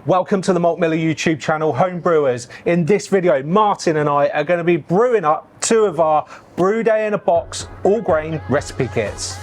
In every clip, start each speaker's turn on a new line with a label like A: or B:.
A: Welcome to the Malt Miller YouTube channel, Homebrewers. In this video, Martin and I are going to be brewing up two of our Brew Day in a Box all grain recipe kits.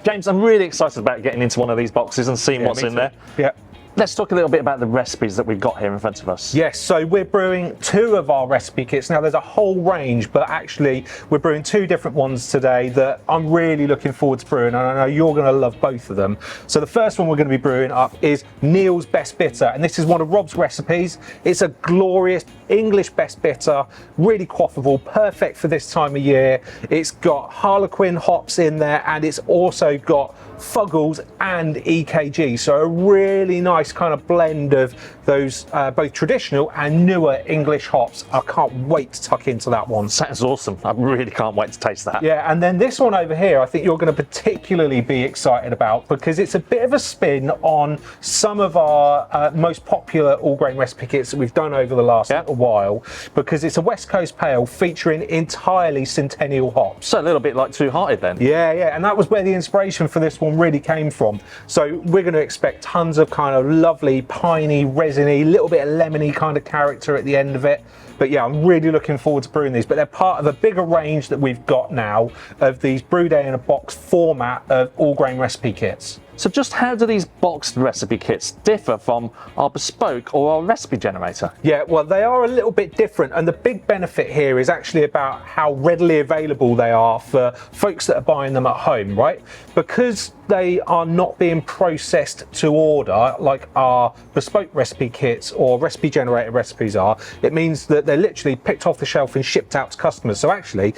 B: James, I'm really excited about getting into one of these boxes and seeing what's in there.
A: Yeah.
B: Let's talk a little bit about the recipes that we've got here in front of us.
A: Yes, so we're brewing two of our recipe kits. Now there's a whole range, but actually we're brewing two different ones today that I'm really looking forward to brewing, and I know you're going to love both of them. So the first one we're going to be brewing up is Neale's Best Bitter, and this is one of Rob's recipes. It's a glorious English Best Bitter, really quaffable, perfect for this time of year. It's got Harlequin hops in there, and it's also got Fuggles and EKG, so a really nice kind of blend of those both traditional and newer English hops. I can't wait to tuck into that one.
B: Sounds awesome. I really can't wait to taste that.
A: Yeah, and then this one over here I think you're going to particularly be excited about because it's a bit of a spin on some of our most popular all grain recipe kits that we've done over the last little while, because it's a West Coast Pale featuring entirely Centennial hops.
B: So a little bit like Two Hearted then.
A: Yeah, and that was where the inspiration for this one really came from. So we're going to expect tons of kind of lovely piney, resiny, little bit of lemony kind of character at the end of it. But yeah, I'm really looking forward to brewing these, but they're part of a bigger range that we've got now of these Brew Day in a Box format of all grain recipe kits.
B: So just how do these boxed recipe kits differ from our bespoke or our recipe generator? Yeah,
A: well, they are a little bit different, and the big benefit here is actually about how readily available they are for folks that are buying them at home, right? Because they are not being processed to order like our bespoke recipe kits or recipe generator recipes are. It means that they're literally picked off the shelf and shipped out to customers. So actually,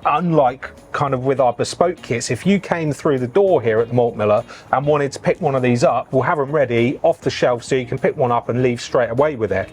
A: unlike kind of with our bespoke kits, if you came through the door here at the Malt Miller and wanted to pick one of these up, we'll have them ready off the shelf so you can pick one up and leave straight away with it.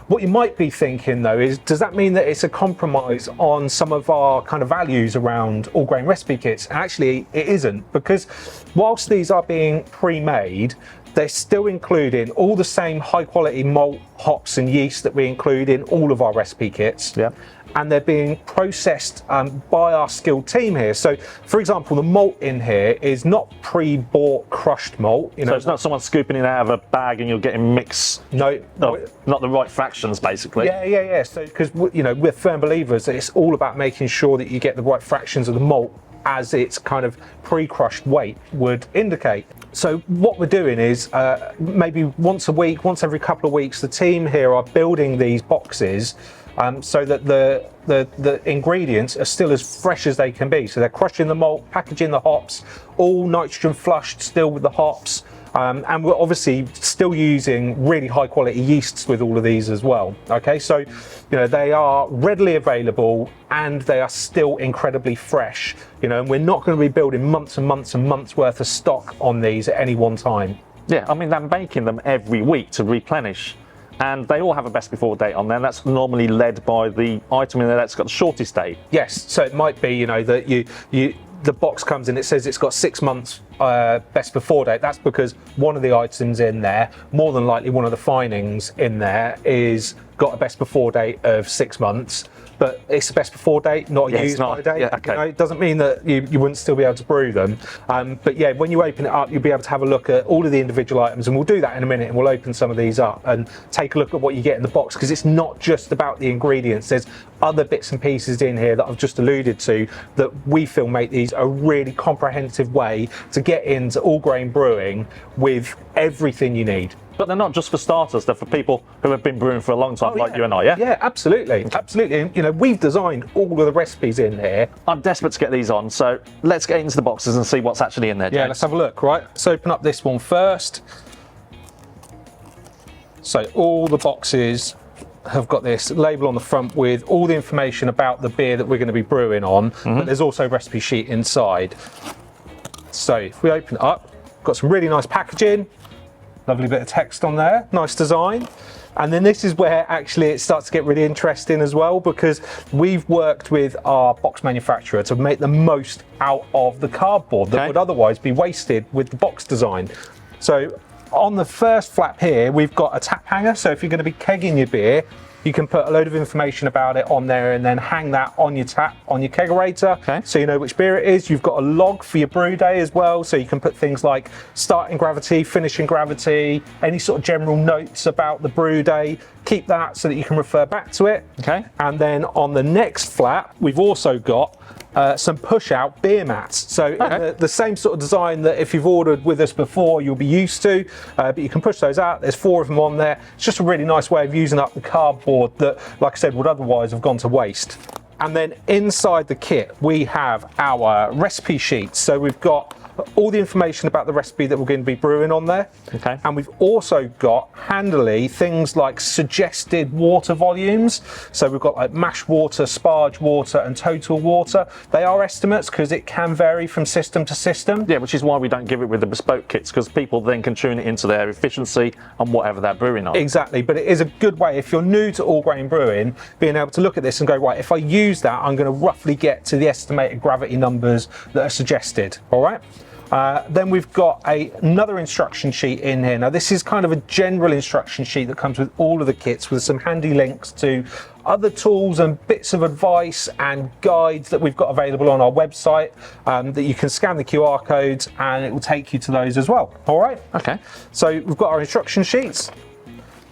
A: What you might be thinking though is, does that mean that it's a compromise on some of our kind of values around all grain recipe kits? And actually it isn't, because whilst these are being pre-made, they're still including all the same high quality malt, hops and yeast that we include in all of our recipe kits.
B: Yeah.
A: And they're being processed by our skilled team here. So, for example, the malt in here is not pre-bought crushed malt. You know,
B: so it's not someone scooping it out of a bag and you're getting mixed.
A: No,
B: not the right fractions, basically.
A: Yeah. So, because you know, we're firm believers that it's all about making sure that you get the right fractions of the malt as its kind of pre-crushed weight would indicate. So what we're doing is maybe once a week, once every couple of weeks, the team here are building these boxes so that the ingredients are still as fresh as they can be. So they're crushing the malt, packaging the hops, all nitrogen flushed still with the hops. And we're obviously still using really high quality yeasts with all of these as well. Okay, so you know, they are readily available and they are still incredibly fresh. You know, and we're not going to be building months and months and months worth of stock on these at any one time.
B: Yeah, I mean, they're making them every week to replenish. And they all have a best before date on there. And that's normally led by the item in there that's got the shortest date.
A: Yes, so it might be, you know, that the box comes in, it says it's got 6 months best before date. That's because one of the items in there, more than likely one of the finings in there, is got a best before date of 6 months. But it's a best before date, not a use by date.
B: Yeah, okay.
A: You know, it doesn't mean that you wouldn't still be able to brew them. But yeah, when you open it up, you'll be able to have a look at all of the individual items, and we'll do that in a minute, and we'll open some of these up and take a look at what you get in the box, because it's not just about the ingredients. There's other bits and pieces in here that I've just alluded to that we feel make these a really comprehensive way to get into all grain brewing with everything you need.
B: But they're not just for starters, they're for people who have been brewing for a long time, like you and I, yeah?
A: Yeah, absolutely. And, you know, we've designed all of the recipes in here.
B: I'm desperate to get these on, so let's get into the boxes and see what's actually in there, James.
A: Yeah, let's have a look, right? Let's open up this one first. So all the boxes have got this label on the front with all the information about the beer that we're going to be brewing on, but there's also a recipe sheet inside. So if we open it up, got some really nice packaging. Lovely bit of text on there, nice design. And then this is where actually it starts to get really interesting as well, because we've worked with our box manufacturer to make the most out of the cardboard that would otherwise be wasted with the box design. So on the first flap here, we've got a tap hanger. So if you're going to be kegging your beer, you can put a load of information about it on there and then hang that on your tap, on your kegerator, so you know which beer it is. You've got a log for your brew day as well, so you can put things like starting gravity, finishing gravity, any sort of general notes about the brew day. Keep that so that you can refer back to it. And then on the next flap, we've also got some push-out beer mats. So the same sort of design that if you've ordered with us before, you'll be used to, but you can push those out. There's 4 of them on there. It's just a really nice way of using up the cardboard that, like I said, would otherwise have gone to waste. And then inside the kit, we have our recipe sheets. So we've got all the information about the recipe that we're going to be brewing on there. And we've also got handily things like suggested water volumes. So we've got like mash water, sparge water and total water. They are estimates because it can vary from system to system.
B: Yeah, which is why we don't give it with the bespoke kits, because people then can tune it into their efficiency and whatever they're brewing on.
A: Exactly, but it is a good way if you're new to all grain brewing, being able to look at this and go, right, if I use that, I'm going to roughly get to the estimated gravity numbers that are suggested. All right. Then we've got another instruction sheet in here. Now this is kind of a general instruction sheet that comes with all of the kits with some handy links to other tools and bits of advice and guides that we've got available on our website, that you can scan the QR codes and it will take you to those as well. All right. So we've got our instruction sheets.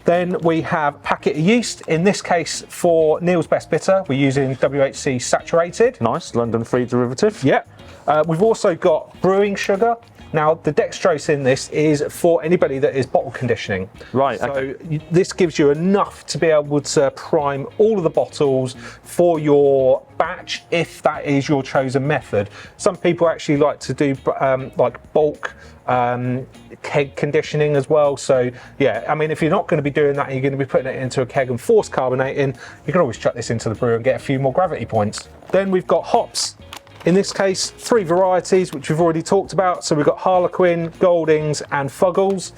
A: Then we have packet of yeast. In this case, for Neale's Best Bitter, we're using WHC saturated.
B: Nice, London free derivative.
A: We've also got brewing sugar. Now, the dextrose in this is for anybody that is bottle conditioning. So this gives you enough to be able to prime all of the bottles for your batch, if that is your chosen method. Some people actually like to do like bulk keg conditioning as well. So yeah, I mean, if you're not going to be doing that and you're going to be putting it into a keg and force carbonating, you can always chuck this into the brewer and get a few more gravity points. Then we've got hops. In this case, 3 varieties, which we've already talked about. So we've got Harlequin, Goldings and Fuggles,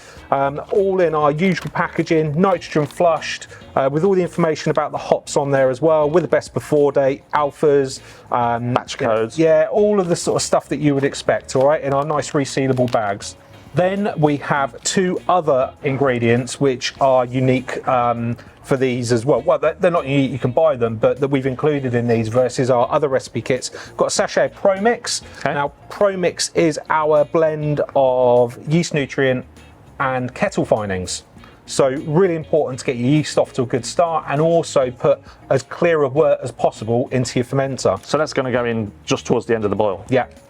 A: all in our usual packaging, nitrogen flushed, with all the information about the hops on there as well, with the best before date, alphas,
B: batch codes.
A: Yeah, all of the sort of stuff that you would expect, all right, in our nice resealable bags. Then we have 2 other ingredients which are unique for these as well. Well, they're not unique, you can buy them, but that we've included in these versus our other recipe kits. Got a sachet of Pro Mix. Now, Pro Mix is our blend of yeast nutrient and kettle finings. So really important to get your yeast off to a good start and also put as clear a wort as possible into your fermenter.
B: So that's going to go in just towards the end of the boil.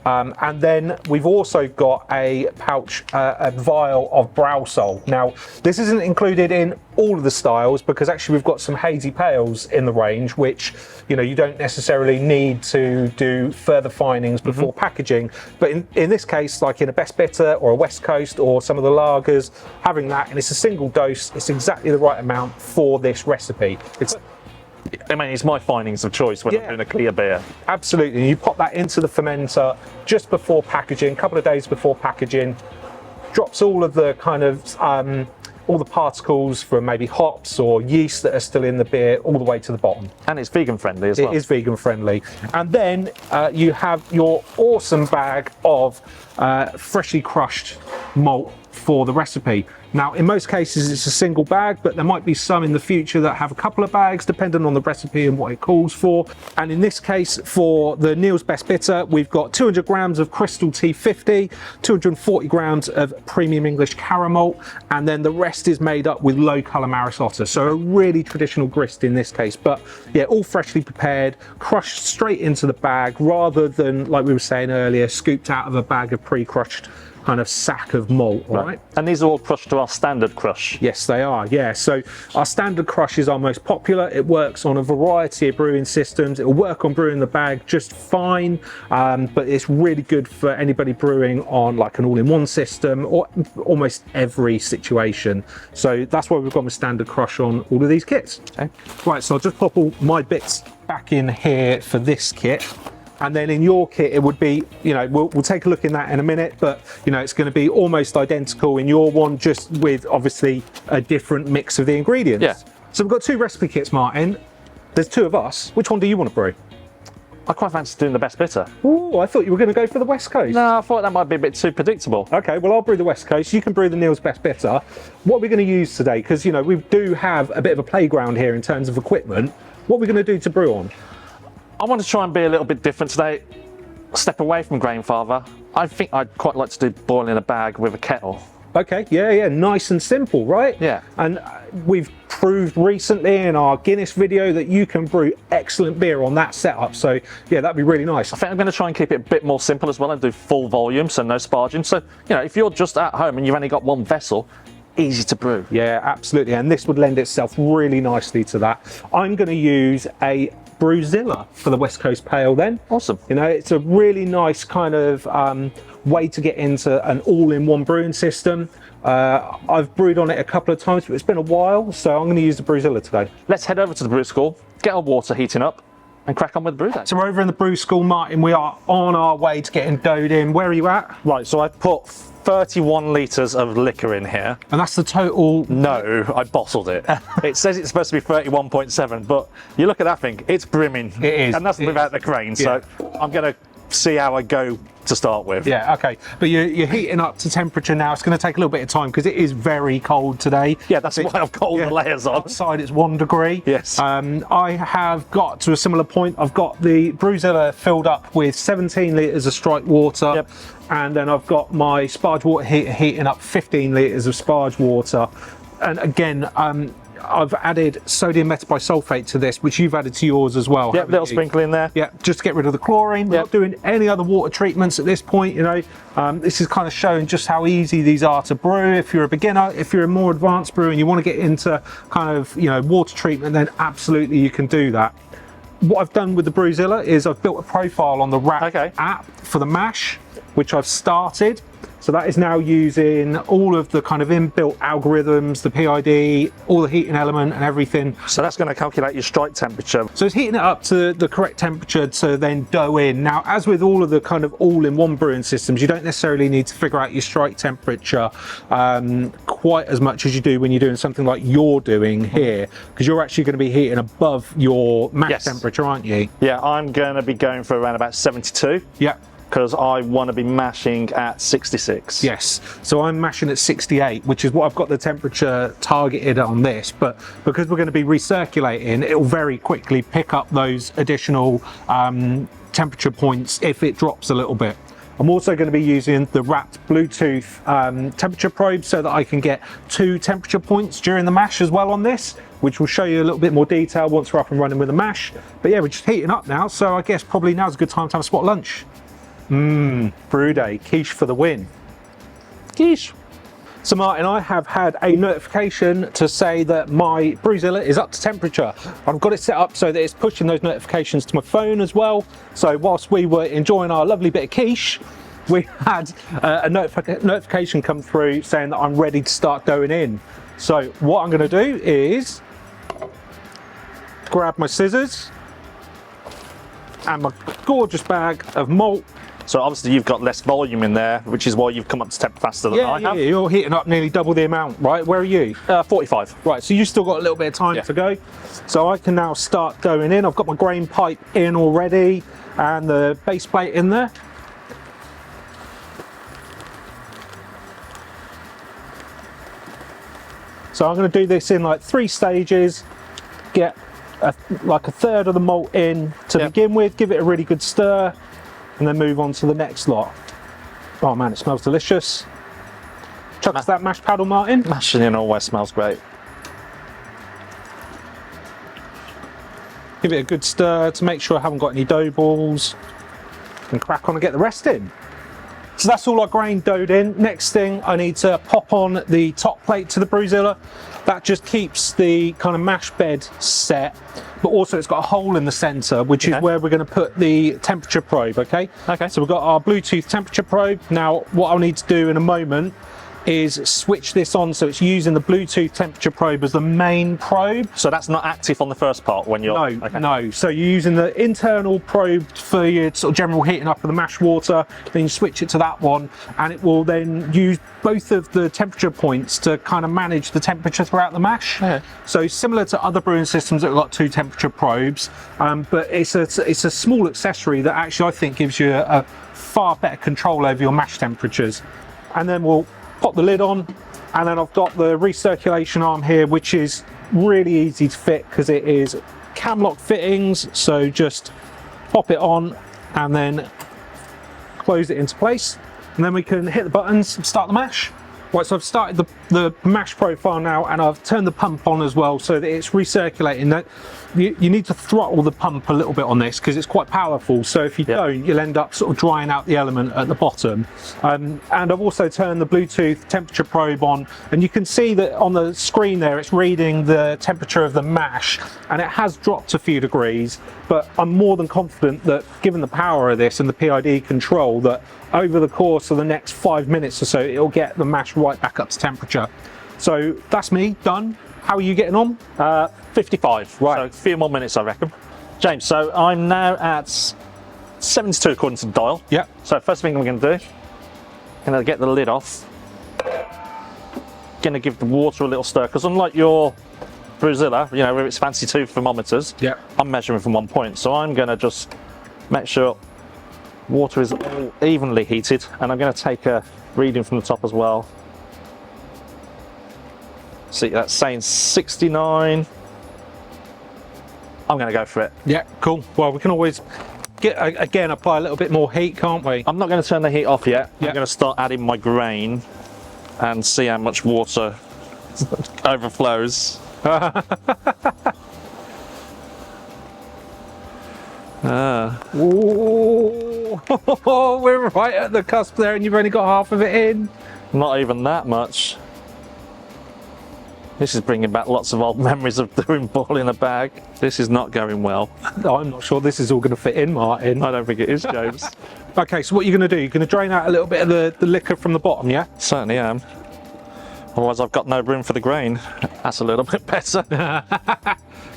A: And then we've also got a pouch, a vial of Brewzilla. Now, this isn't included in all of the styles because actually we've got some hazy pales in the range, which, you know, you don't necessarily need to do further finings before packaging. But in this case, like in a Best Bitter or a West Coast or some of the lagers, having that, and it's a single dose, it's exactly the right amount for this recipe.
B: I mean, it's my findings of choice when I'm doing a clear beer.
A: Absolutely. You pop that into the fermenter just before packaging, a couple of days before packaging, drops all of the kind of all the particles from maybe hops or yeast that are still in the beer all the way to the bottom.
B: And it's vegan friendly as well.
A: It is vegan friendly. And then you have your awesome bag of freshly crushed malt for the recipe. Now, in most cases, it's a single bag, but there might be some in the future that have a couple of bags, depending on the recipe and what it calls for. And in this case, for the Neale's Best Bitter, we've got 200 grams of Crystal T50, 240 grams of Premium English Caramel, and then the rest is made up with low colour Maris Otter. So a really traditional grist in this case, but yeah, all freshly prepared, crushed straight into the bag, rather than, like we were saying earlier, scooped out of a bag of pre-crushed kind of sack of malt, all right?
B: And these are all crushed to our standard crush.
A: Yes, they are, yeah. So our standard crush is our most popular. It works on a variety of brewing systems. It will work on brewing the bag just fine, but it's really good for anybody brewing on like an all-in-one system or almost every situation. So that's why we've gone with standard crush on all of these kits. Okay. Right, so I'll just pop all my bits back in here for this kit. And then in your kit, it would be, you know, we'll take a look in that in a minute, but you know, it's going to be almost identical in your one, just with obviously a different mix of the ingredients.
B: Yeah.
A: So we've got 2 recipe kits, Martin. There's 2 of us. Which one do you want to brew?
B: I quite fancy doing the best bitter.
A: Oh, I thought you were going to go for the West Coast.
B: No, I thought that might be a bit too predictable.
A: Okay, well, I'll brew the West Coast. You can brew the Neale's Best Bitter. What are we going to use today? Because, you know, we do have a bit of a playground here in terms of equipment. What are we going to do to brew on?
B: I want to try and be a little bit different today. Step away from Grainfather. I think I'd quite like to do Boil-In-A-Bag with a kettle.
A: Okay, yeah, nice and simple, right?
B: Yeah.
A: And we've proved recently in our Guinness video that you can brew excellent beer on that setup. So yeah, that'd be really nice.
B: I think I'm going to try and keep it a bit more simple as well and do full volume, so no sparging. So, you know, if you're just at home and you've only got one vessel, easy to brew.
A: Yeah, absolutely. And this would lend itself really nicely to that. I'm going to use a BrewZilla for the West Coast Pale then.
B: Awesome.
A: You know, it's a really nice kind of way to get into an all-in-one brewing system. I've brewed on it a couple of times, but it's been a while, so I'm going to use the BrewZilla today.
B: Let's head over to the brew school, get our water heating up, and crack on with the brew day.
A: So we're over in the brew school, Martin. We are on our way to getting doughed in. Where are you at?
B: Right, so I've put 31 litres of liquor in here.
A: And that's the total?
B: No, I bottled it. It says it's supposed to be 31.7, but you look at that thing, it's brimming.
A: It is.
B: And that's without the crane, so I'm going to see how I go to start with.
A: Yeah, okay. But you're heating up to temperature now. It's going to take a little bit of time because it is very cold today.
B: Yeah, that's why I've got all the layers on.
A: Outside it's 1 degree.
B: Yes.
A: I have got to a similar point. I've got the BrewZilla filled up with 17 litres of strike water.
B: Yep.
A: And then I've got my sparge water heater heating up 15 litres of sparge water. And again, I've added sodium metabisulfate to this, which you've added to yours as well.
B: Yeah, little sprinkle in there.
A: Yeah, just to get rid of the chlorine. We're not doing any other water treatments at this point, you know. This is kind of showing just how easy these are to brew. If you're a beginner, if you're a more advanced brewer and you want to get into kind of, you know, water treatment, then absolutely you can do that. What I've done with the BrewZilla is I've built a profile on the Rakey app for the mash, which I've started. So that is now using all of the kind of inbuilt algorithms, the PID, all the heating element and everything.
B: So that's going to calculate your strike temperature.
A: So it's heating it up to the correct temperature to then dough in. Now, as with all of the kind of all-in-one brewing systems, you don't necessarily need to figure out your strike temperature quite as much as you do when you're doing something like you're doing here, because you're actually going to be heating above your max temperature, aren't you?
B: Yeah, I'm going to be going for around about 72.
A: Yeah.
B: Because I want to be mashing at 66.
A: Yes, so I'm mashing at 68, which is what I've got the temperature targeted on this, but because we're going to be recirculating, it'll very quickly pick up those additional temperature points if it drops a little bit. I'm also going to be using the wrapped Bluetooth temperature probe so that I can get 2 temperature points during the mash as well on this, which will show you a little bit more detail once we're up and running with the mash. But yeah, we're just heating up now, so I guess probably now's a good time to have a spot lunch. Brew day, quiche for the win.
B: Quiche.
A: So Martin, I have had a notification to say that my BrewZilla is up to temperature. I've got it set up so that it's pushing those notifications to my phone as well. So whilst we were enjoying our lovely bit of quiche, we had a notification come through saying that I'm ready to start going in. So what I'm going to do is grab my scissors and my gorgeous bag of malt.
B: So obviously you've got less volume in there, which is why you've come up to temp faster than I have.
A: Yeah, you're heating up nearly double the amount, right? Where are you?
B: 45.
A: Right, so you've still got a little bit of time to go. So I can now start going in. I've got my grain pipe in already and the base plate in there. So I'm going to do this in like 3 stages, get like a third of the malt in to begin with, give it a really good stir, and then move on to the next lot. Oh man, it smells delicious. Chucks that mash paddle, Martin.
B: Mashing in always smells great.
A: Give it a good stir to make sure I haven't got any dough balls, and crack on and get the rest in. So that's all our grain doughed in. Next thing, I need to pop on the top plate to the BrewZilla. That just keeps the kind of mash bed set, but also it's got a hole in the center, which is where we're going to put the temperature probe, okay? So we've got our Bluetooth temperature probe. Now, what I'll need to do in a moment is switch this on so it's using the Bluetooth temperature probe as the main probe.
B: So that's not active on the first part when you're...
A: No, no. So you're using the internal probe for your sort of general heating up of the mash water, then you switch it to that one, and it will then use both of the temperature points to kind of manage the temperature throughout the mash. So similar to other brewing systems that have got 2 temperature probes, but it's a small accessory that actually I think gives you a far better control over your mash temperatures. And then we'll pop the lid on, and then I've got the recirculation arm here, which is really easy to fit because it is cam lock fittings. So just pop it on and then close it into place, and then we can hit the buttons and start the mash. Right, so I've started the mash profile now, and I've turned the pump on as well so that it's recirculating. That you need to throttle the pump a little bit on this because it's quite powerful. So if you don't, you'll end up sort of drying out the element at the bottom. And I've also turned the Bluetooth temperature probe on, and you can see that on the screen there it's reading the temperature of the mash, and it has dropped a few degrees, but I'm more than confident that given the power of this and the PID control, that over the course of the next 5 minutes or so it'll get the mash right back up to temperature. So that's me done. How are you getting on?
B: 55,
A: right?
B: So a few more minutes, I reckon. James, so I'm now at 72 according to the dial.
A: Yeah.
B: So first thing I'm going to do, going to get the lid off. Going to give the water a little stir, because unlike your BrewZilla, you know, where it's fancy 2 thermometers, I'm measuring from 1 point. So I'm going to just make sure water is all evenly heated, and I'm going to take a reading from the top as well. See, that's saying 69. I'm going to go for it.
A: Yeah, cool. Well, we can always again apply a little bit more heat, can't we?
B: I'm not going to turn the heat off yet. I'm going to start adding my grain and see how much water overflows.
A: Ooh. We're right at the cusp there, and you've only got half of it in.
B: Not even that much. This is bringing back lots of old memories of doing Brew-In-A-Bag. This is not going well.
A: I'm not sure this is all going to fit in, Martin.
B: I don't think it is, James.
A: Okay, so what you're going to do, you're going to drain out a little bit of the liquor from the bottom, yeah?
B: Certainly am. Otherwise I've got no room for the grain. That's a little bit better.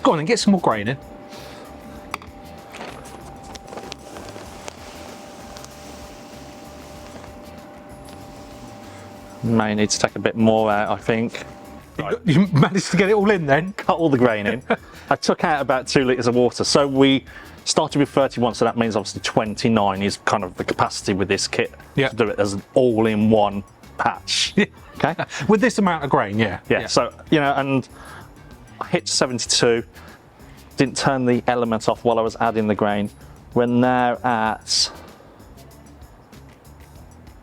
A: Go on and get some more grain in.
B: May need to take a bit more out, I think.
A: Right. You managed to get it all in then?
B: Cut all the grain in. I took out about 2 litres of water. So we started with 31, so that means obviously 29 is kind of the capacity with this kit to do it as an all-in-one patch. Okay?
A: With this amount of grain, yeah.
B: So, you know, and I hit 72, didn't turn the element off while I was adding the grain. We're now at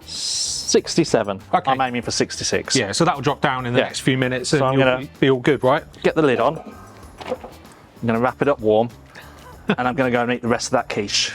B: 67.
A: Okay.
B: I'm aiming for 66.
A: Yeah, so that'll drop down in the next few minutes,
B: So
A: and you'll be all good, right?
B: Get the lid on. I'm going to wrap it up warm, and I'm going to go and eat the rest of that quiche.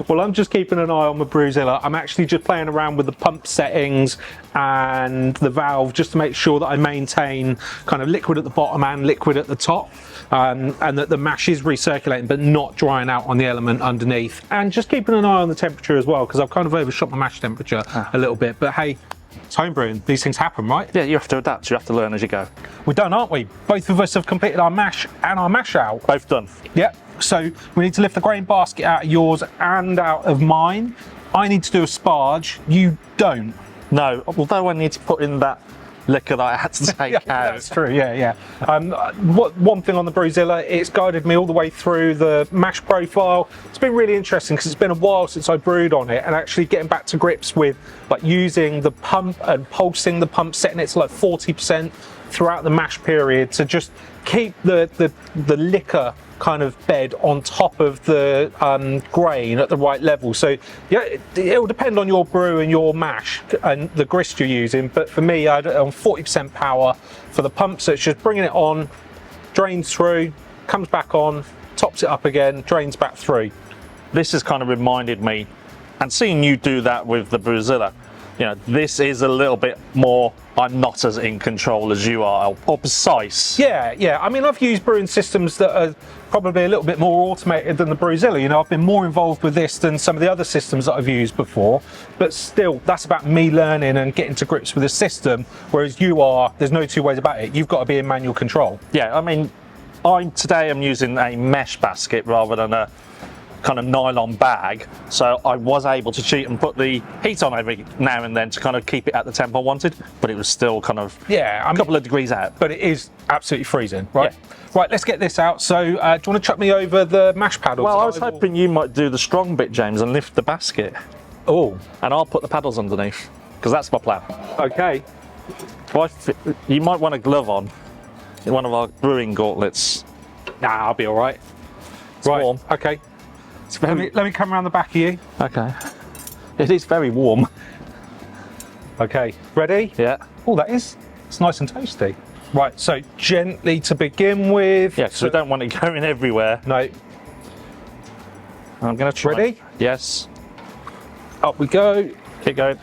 A: Well, I'm just keeping an eye on the BrewZilla. I'm actually just playing around with the pump settings and the valve just to make sure that I maintain kind of liquid at the bottom and liquid at the top, and that the mash is recirculating but not drying out on the element underneath. And just keeping an eye on the temperature as well, because I've kind of overshot my mash temperature a little bit. But hey, it's homebrewing. These things happen, right?
B: Yeah, you have to adapt. You have to learn as you go.
A: We're done, aren't we? Both of us have completed our mash and our mash out.
B: Both done.
A: Yep. So we need to lift the grain basket out of yours and out of mine. I need to do a sparge. You don't.
B: No, although I need to put in that liquor that I had to take out.
A: That's true, yeah. One thing on the BrewZilla, it's guided me all the way through the mash profile. It's been really interesting because it's been a while since I brewed on it, and actually getting back to grips with like using the pump and pulsing the pump, setting it to like 40% throughout the mash period to just keep the liquor kind of bed on top of the grain at the right level. So yeah, it'll depend on your brew and your mash and the grist you're using, but for me I had it on 40% power for the pump, so it's just bringing it on, drains through, comes back on, tops it up again, drains back through.
B: This has kind of reminded me, and seeing you do that with the BrewZilla, you know, this is a little bit more, I'm not as in control as you are, or precise.
A: Yeah. I mean, I've used brewing systems that are probably a little bit more automated than the BrewZilla. You know, I've been more involved with this than some of the other systems that I've used before, but still, that's about me learning and getting to grips with the system, whereas there's no two ways about it. You've got to be in manual control.
B: Yeah, I mean, today I'm using a mesh basket rather than a kind of nylon bag, so I was able to cheat and put the heat on every now and then to kind of keep it at the temp I wanted, but it was still kind of a couple of degrees out.
A: But it is absolutely freezing, right? Yeah. Right, let's get this out. So do you want to chuck me over the mash paddles?
B: Well, I was hoping you might do the strong bit, James, and lift the basket.
A: Oh.
B: And I'll put the paddles underneath, because that's my plan.
A: Okay.
B: You might want a glove on in one of our brewing gauntlets.
A: Nah, I'll be all right.
B: It's warm.
A: Okay. Let me come around the back of you.
B: Okay. It is very warm.
A: Okay, ready?
B: Yeah.
A: Oh, it's nice and toasty. Right, so gently to begin with.
B: Yeah, so we don't want it going everywhere.
A: No.
B: I'm going to try.
A: Ready?
B: Yes.
A: Up we go.
B: Keep going.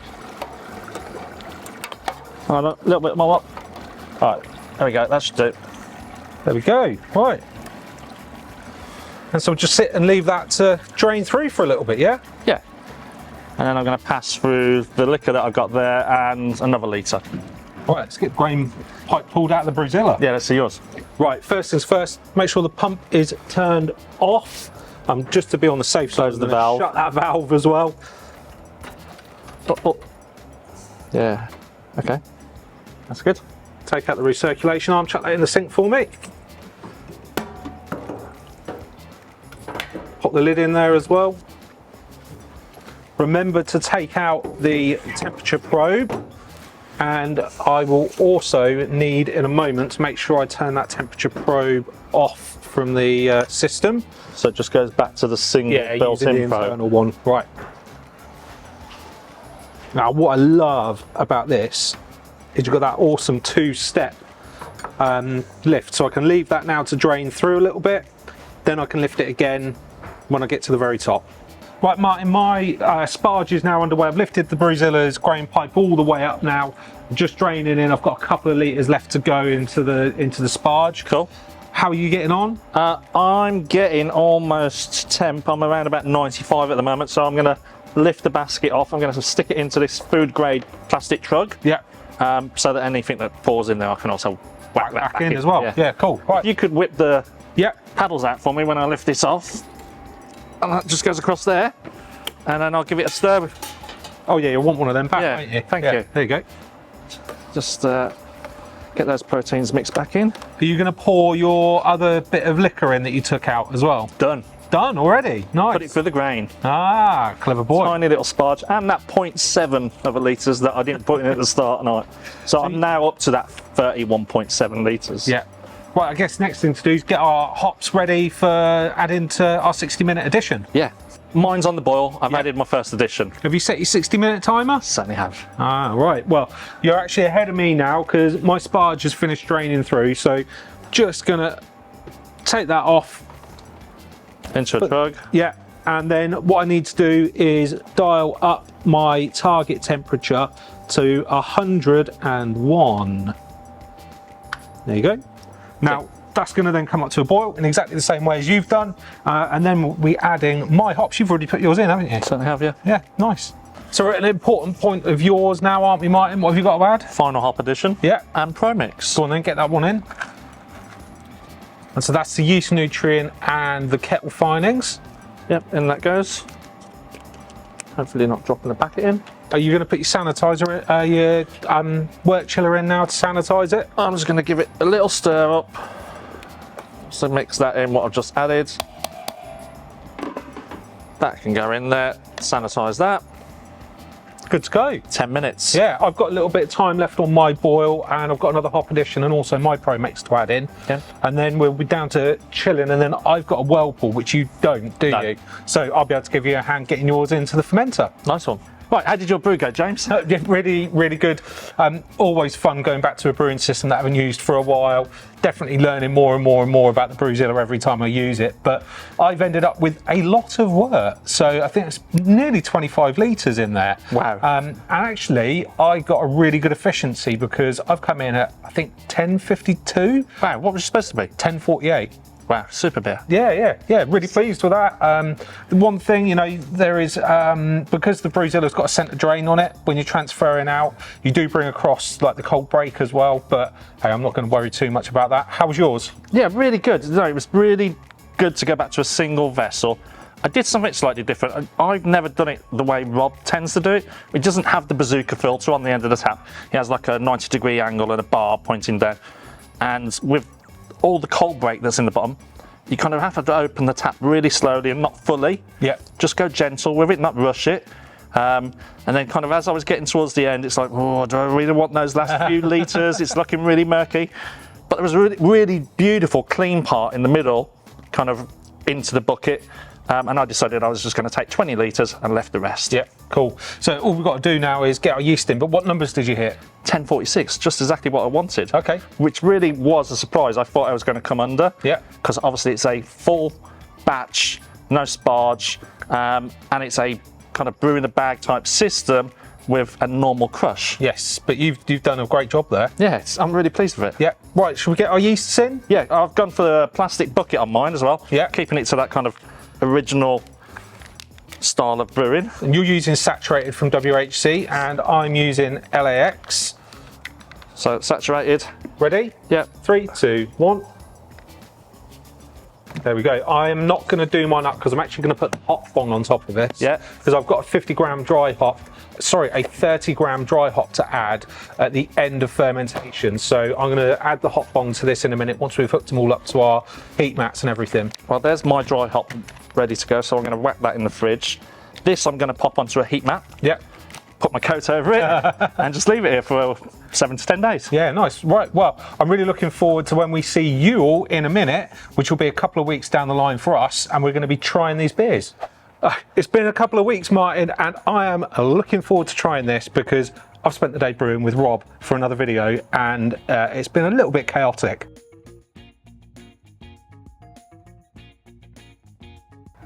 B: Oh, a little bit more up. All right, there we go, that should do it.
A: There we go, right. And so we'll just sit and leave that to drain through for a little bit, yeah?
B: Yeah. And then I'm going to pass through the liquor that I've got there and another litre.
A: Right, let's get the grain pipe pulled out of the BrewZilla.
B: Yeah, let's see yours.
A: Right, first things first, make sure the pump is turned off. Just to be on the safe side of the valve. Shut that valve as well.
B: Yeah, okay. That's good.
A: Take out the recirculation arm, chuck that in the sink for me. Pop the lid in there as well. Remember to take out the temperature probe, and I will also need in a moment to make sure I turn that temperature probe off from the system.
B: So it just goes back to the single built-in probe.
A: Internal one. Right. Now what I love about this is you've got that awesome two-step lift, so I can leave that now to drain through a little bit, then I can lift it again when I get to the very top. Right, Martin, my sparge is now underway. I've lifted the BrewZilla's grain pipe all the way up now. I'm just draining in. I've got a couple of litres left to go into the sparge.
B: Cool.
A: How are you getting on?
B: I'm getting almost temp. I'm around about 95 at the moment, so I'm going to lift the basket off. I'm going to stick it into this food grade plastic trug.
A: Yeah.
B: So that anything that pours in there, I can also whack that back in
A: as well. Yeah, cool. Right.
B: If you could whip the paddles out for me when I lift this off. And that just goes across there, and then I'll give it a stir.
A: Oh yeah, you'll want one of them back, won't you?
B: Thank you.
A: There you go.
B: Just get those proteins mixed back in.
A: Are you going to pour your other bit of liquor in that you took out as well?
B: Done.
A: Done already? Nice.
B: Put it through the grain.
A: Ah, clever boy.
B: Tiny little sparge, and that 0.7 of a litres that I didn't put in at the start night. So I'm now up to that 31.7 litres.
A: Yeah. Right, I guess next thing to do is get our hops ready for adding to our 60-minute addition.
B: Yeah. Mine's on the boil. I've added my first addition.
A: Have you set your 60-minute timer?
B: Certainly have.
A: Ah, right. Well, you're actually ahead of me now because my sparge has finished draining through. So just going to take that off.
B: Into a trug.
A: Yeah. And then what I need to do is dial up my target temperature to 101. There you go. Now, that's going to then come up to a boil in exactly the same way as you've done. And then we'll be adding my hops. You've already put yours in, haven't you?
B: Certainly have, yeah.
A: Yeah, nice. So we're at an important point of yours now, aren't we, Martin? What have you got to add?
B: Final hop addition.
A: Yeah.
B: And Pro Mix.
A: Go on then, get that one in. And so that's the yeast nutrient and the kettle finings.
B: Yep, in that goes. Hopefully not dropping the packet in.
A: Are you going to put your sanitizer, your work chiller in now to sanitize it?
B: I'm just going to give it a little stir up. So mix that in, what I've just added. That can go in there, sanitize that.
A: Good to go.
B: 10 minutes.
A: Yeah, I've got a little bit of time left on my boil, and I've got another hop addition and also my Pro Mix to add in.
B: Yeah.
A: And then we'll be down to chilling, and then I've got a whirlpool, which you don't, do you? So I'll be able to give you a hand getting yours into the fermenter.
B: Nice one. Right, how did your brew go, James?
A: Yeah, really, really good. Always fun going back to a brewing system that I haven't used for a while. Definitely learning more and more and more about the BrewZilla every time I use it. But I've ended up with a lot of work. So I think it's nearly 25 litres in there.
B: Wow.
A: And actually, I got a really good efficiency because I've come in at, I think, 10.52.
B: Wow, what was it supposed to be?
A: 10.48.
B: Wow, super beer.
A: Yeah, really pleased with that. The one thing, you know, there is, because the BrewZilla's got a centre drain on it, when you're transferring out, you do bring across like the cold break as well, but hey, I'm not going to worry too much about that. How was yours?
B: Yeah, really good. No, it was really good to go back to a single vessel. I did something slightly different. I've never done it the way Rob tends to do it. He doesn't have the bazooka filter on the end of the tap. He has like a 90-degree angle and a bar pointing down. And with all the cold break that's in the bottom, you kind of have to open the tap really slowly and not fully.
A: Yeah.
B: Just go gentle with it, not rush it. And then kind of as I was getting towards the end, it's like, oh, do I really want those last few litres? It's looking really murky. But there was a really, really beautiful, clean part in the middle, kind of into the bucket. And I decided I was just going to take 20 litres and left the rest.
A: Yeah, cool. So all we've got to do now is get our yeast in. But what numbers did you hit?
B: 1046, just exactly what I wanted.
A: Okay.
B: Which really was a surprise. I thought I was going to come under.
A: Yeah.
B: Because obviously it's a full batch, no sparge, and it's a kind of brew-in-a-bag type system with a normal crush.
A: Yes, but you've done a great job there.
B: Yeah, I'm really pleased with it.
A: Yeah. Right, should we get our yeasts in?
B: Yeah, I've gone for the plastic bucket on mine as well.
A: Yeah.
B: Keeping it to that kind of original style of brewing.
A: And you're using saturated from WHC and I'm using LAX.
B: So saturated.
A: Ready?
B: Yeah.
A: 3, 2, 1. There we go. I am not going to do mine up because I'm actually going to put the hop bong on top of this.
B: Yeah.
A: Because I've got a 50-gram dry hop, sorry, a 30-gram dry hop to add at the end of fermentation. So I'm going to add the hop bong to this in a minute once we've hooked them all up to our heat mats and everything.
B: Well, there's my dry hop ready to go, so I'm going to whack that in the fridge. This I'm going to pop onto a heat mat.
A: Yeah.
B: Put my coat over it and just leave it here for 7 to 10 days.
A: Yeah, nice. Right, well, I'm really looking forward to when we see you all in a minute, which will be a couple of weeks down the line for us, and we're going to be trying these beers. It's been a couple of weeks, Martin, and I am looking forward to trying this because I've spent the day brewing with Rob for another video, and it's been a little bit chaotic.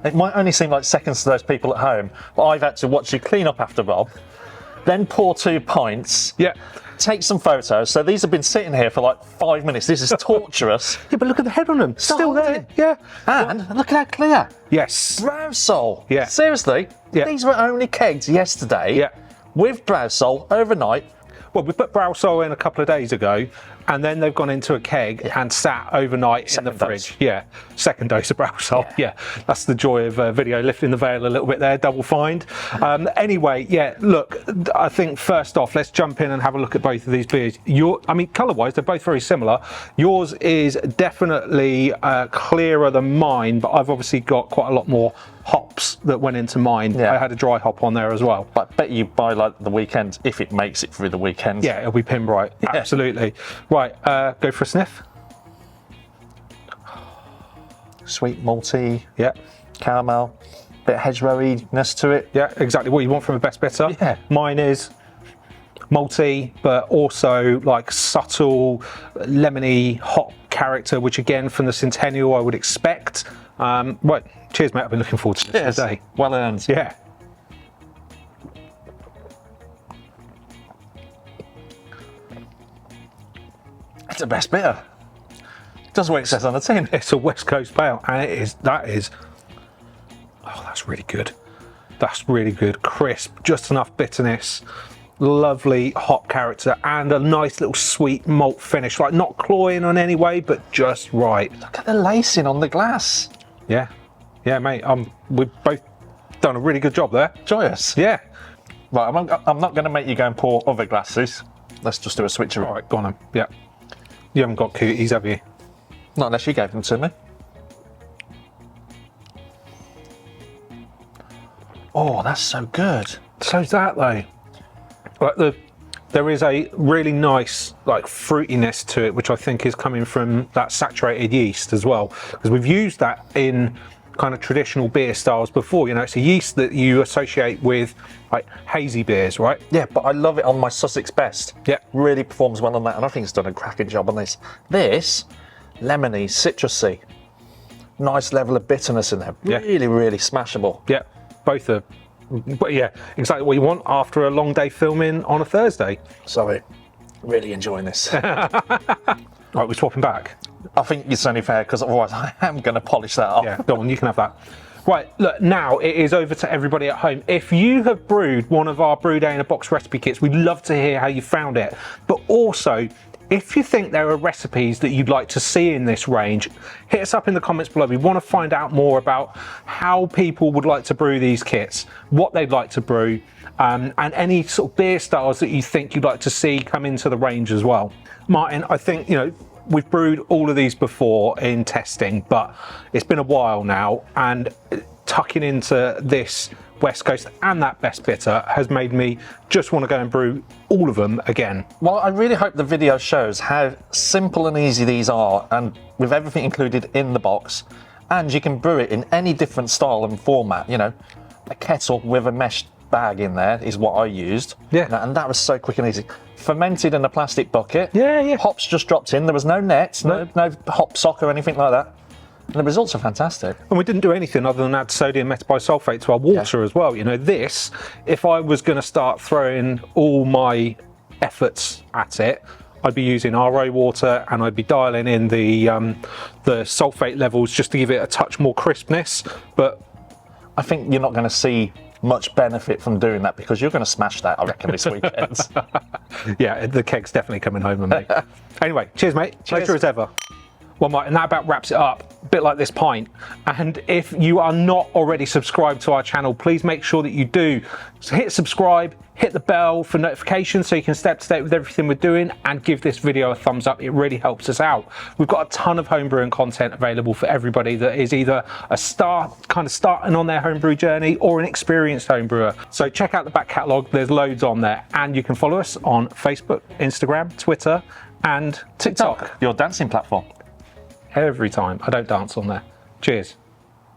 B: It might only seem like seconds to those people at home, but I've had to watch you clean up after Rob, then pour 2 pints,
A: Yeah.
B: take some photos. So these have been sitting here for like 5 minutes. This is torturous.
A: Yeah, but look at the head on them. Still there.
B: holding.
A: Yeah.
B: And look at how clear.
A: Yes.
B: Browsol.
A: Yeah.
B: Seriously,
A: Yeah.
B: these were only kegged yesterday
A: Yeah.
B: with Browsol overnight.
A: Well, we put Browsol in a couple of days ago, and then they've gone into a keg and sat overnight in the
B: Second
A: fridge.
B: dose.
A: Yeah, second dose of Browsol. Yeah, that's the joy of video, lifting the veil a little bit there, double find. Anyway, yeah, look, I think first off, let's jump in and have a look at both of these beers. I mean, colour-wise, they're both very similar. Yours is definitely clearer than mine, but I've obviously got quite a lot more hops that went into mine.
B: Yeah.
A: I had a dry hop on there as well.
B: But I bet you by like the weekend, if it makes it through the weekend.
A: Yeah, it'll be pin bright. Yeah. Absolutely. Right, go for a sniff.
B: Sweet malty,
A: Yeah.
B: caramel, bit of hedgerow-iness to it.
A: Yeah, exactly what you want from a best bitter.
B: Yeah.
A: Mine is malty, but also like subtle lemony hop character, which again from the Centennial I would expect. Right, cheers, mate. I've been looking forward to this today.
B: Well earned.
A: Yeah.
B: It's the best bitter. Does what it says on the tin.
A: It's a West Coast pale, and that is. Oh, that's really good. That's really good. Crisp, just enough bitterness. Lovely hop character and a nice little sweet malt finish, like not cloying on any way, but just right.
B: Look at the lacing on the glass.
A: Yeah, yeah, mate. We've both done a really good job there.
B: Joyous.
A: Yeah.
B: Right, I'm not going to make you go and pour other glasses. Let's just do a switcheroo.
A: All right, go on then. Yeah. You haven't got cooties, have you?
B: Not unless you gave them to me. Oh, that's so good.
A: So's that though. Like there is a really nice like fruitiness to it, which I think is coming from that saturated yeast as well, because we've used that in kind of traditional beer styles before. You know, it's a yeast that you associate with like hazy beers, right?
B: Yeah, but I love it on my Sussex Best.
A: Yeah.
B: Really performs well on that, and I think it's done a cracking job on this. This, lemony, citrusy, nice level of bitterness in there.
A: Yeah.
B: Really, really smashable.
A: Yeah, both are. But yeah, exactly what you want after a long day filming on a Thursday.
B: Sorry, really enjoying this.
A: Right, we're swapping back.
B: I think it's only fair because otherwise I am going to polish that off.
A: Yeah, go on, you can have that. Right, look, now it is over to everybody at home. If you have brewed one of our Brew Day in a Box recipe kits, we'd love to hear how you found it. But also, if you think there are recipes that you'd like to see in this range, hit us up in the comments below. We want to find out more about how people would like to brew these kits, what they'd like to brew, and any sort of beer styles that you think you'd like to see come into the range as well. Martin, I think, you know, we've brewed all of these before in testing, but it's been a while now, and tucking into this West Coast and that best bitter has made me just want to go and brew all of them again.
B: Well, I really hope the video shows how simple and easy these are, and with everything included in the box, and you can brew it in any different style and format. You know, a kettle with a mesh bag in there is what I used.
A: Yeah.
B: And that was so quick and easy. Fermented in a plastic bucket.
A: Yeah.
B: Hops just dropped in. There was no net, no hop sock or anything like that. And the results are fantastic.
A: And we didn't do anything other than add sodium metabisulfate to our water as well. You know, this, if I was going to start throwing all my efforts at it, I'd be using RO water, and I'd be dialing in the sulfate levels just to give it a touch more crispness. But
B: I think you're not going to see much benefit from doing that because you're going to smash that, I reckon, this weekend.
A: Yeah, the keg's definitely coming home with me. Anyway, cheers, mate.
B: Cheers.
A: Pleasure as ever. Well, Mike, and that about wraps it up, a bit like this pint. And if you are not already subscribed to our channel, please make sure that you do. So hit subscribe, hit the bell for notifications so you can stay up to date with everything we're doing, and give this video a thumbs up. It really helps us out. We've got a ton of homebrewing content available for everybody that is either starting on their homebrew journey or an experienced homebrewer. So check out the back catalogue. There's loads on there, and you can follow us on Facebook, Instagram, Twitter, and TikTok.
B: Your dancing platform.
A: Every time. I don't dance on there. Cheers.